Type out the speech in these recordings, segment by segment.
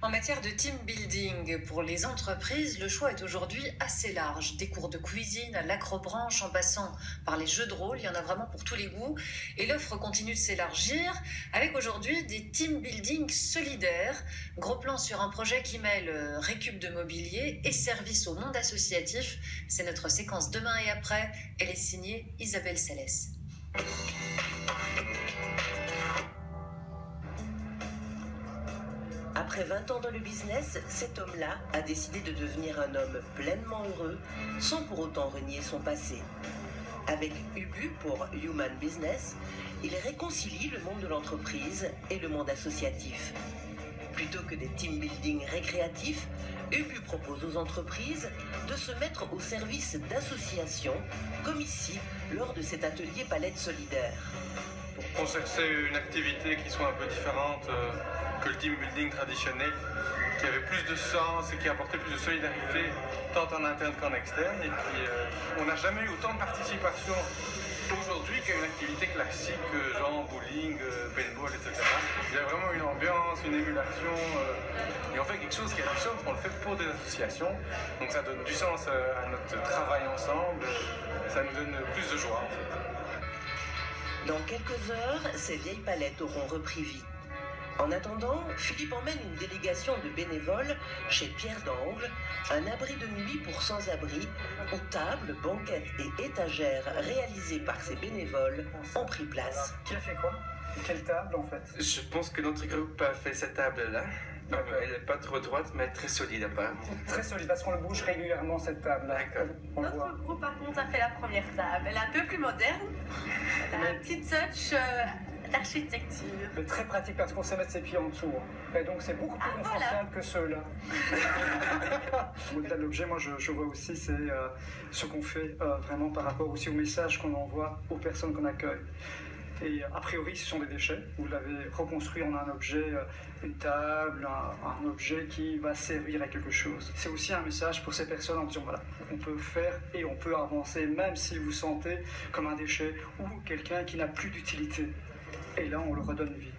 En matière de team building, pour les entreprises, le choix est aujourd'hui assez large. Des cours de cuisine à l'acrobranche, en passant par les jeux de rôle, il y en a vraiment pour tous les goûts. Et l'offre continue de s'élargir, avec aujourd'hui des team building solidaires. Gros plan sur un projet qui mêle récup de mobilier et service au monde associatif. C'est notre séquence Demain et après. Elle est signée Isabelle Salès. Après 20 ans dans le business, cet homme-là a décidé de devenir un homme pleinement heureux, sans pour autant renier son passé. Avec Ubu pour Human Business, il réconcilie le monde de l'entreprise et le monde associatif. Plutôt que des team building récréatifs, Ubu propose aux entreprises de se mettre au service d'associations, comme ici, lors de cet atelier Palette Solidaire. On cherchait une activité qui soit un peu différente que le team building traditionnel, qui avait plus de sens et qui apportait plus de solidarité, tant en interne qu'en externe. Et puis, on n'a jamais eu autant de participation aujourd'hui qu'à une activité classique, genre bowling, paintball, etc. Il y a vraiment une ambiance, une émulation, et on fait quelque chose qui a du sens, on le fait pour des associations, donc ça donne du sens à notre travail ensemble, ça nous donne plus de joie en fait. Dans quelques heures, ces vieilles palettes auront repris vie. En attendant, Philippe emmène une délégation de bénévoles chez Pierre d'Angle, un abri de nuit pour sans-abri, où tables, banquettes et étagères réalisées par ces bénévoles ont pris place. Qui a fait quoi? Quelle table en fait? Je pense que notre groupe a fait cette table-là. Elle n'est pas trop droite, mais très solide apparemment. Très solide, parce qu'on le bouge régulièrement cette table-là. D'accord. Notre groupe par contre a fait la première table. Elle est un peu plus moderne. Elle a un petit touch d'architecture. Mais très pratique parce qu'on sait mettre ses pieds en dessous. Et donc c'est beaucoup plus confortable que ceux-là. Au-delà de l'objet, moi je vois aussi c'est ce qu'on fait vraiment par rapport aussi au message qu'on envoie aux personnes qu'on accueille. Et a priori, ce sont des déchets. Vous l'avez reconstruit en un objet, une table, un objet qui va servir à quelque chose. C'est aussi un message pour ces personnes en disant voilà, on peut faire et on peut avancer, même si vous sentez comme un déchet ou quelqu'un qui n'a plus d'utilité. Et là, on le redonne vie.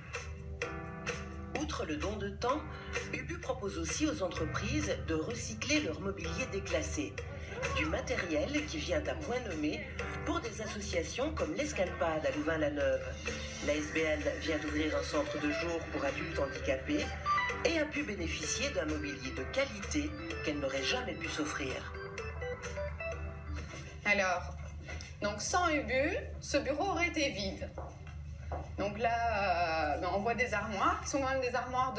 Outre le don de temps, Ubu propose aussi aux entreprises de recycler leur mobilier déclassé. Du matériel qui vient à point nommé pour des associations comme l'Escalpade à Louvain-la-Neuve. La SBL vient d'ouvrir un centre de jour pour adultes handicapés et a pu bénéficier d'un mobilier de qualité qu'elle n'aurait jamais pu s'offrir. Alors, donc sans Ubu, ce bureau aurait été vide. Donc là, on voit des armoires qui sont quand même des armoires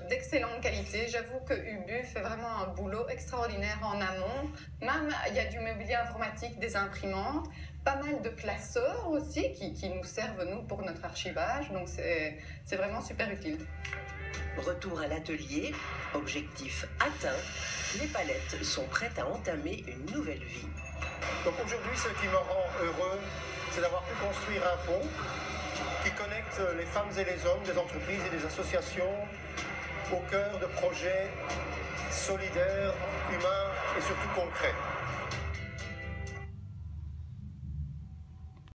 d'excellente qualité. J'avoue que Ubu fait vraiment un boulot extraordinaire en amont. Même, il y a du mobilier informatique, des imprimantes, pas mal de classeurs aussi qui nous servent, nous, pour notre archivage. Donc c'est vraiment super utile. Retour à l'atelier, objectif atteint, les palettes sont prêtes à entamer une nouvelle vie. Donc aujourd'hui, ce qui me rend heureux, c'est d'avoir pu construire un pont qui connecte les femmes et les hommes des entreprises et des associations au cœur de projets solidaires, humains et surtout concrets.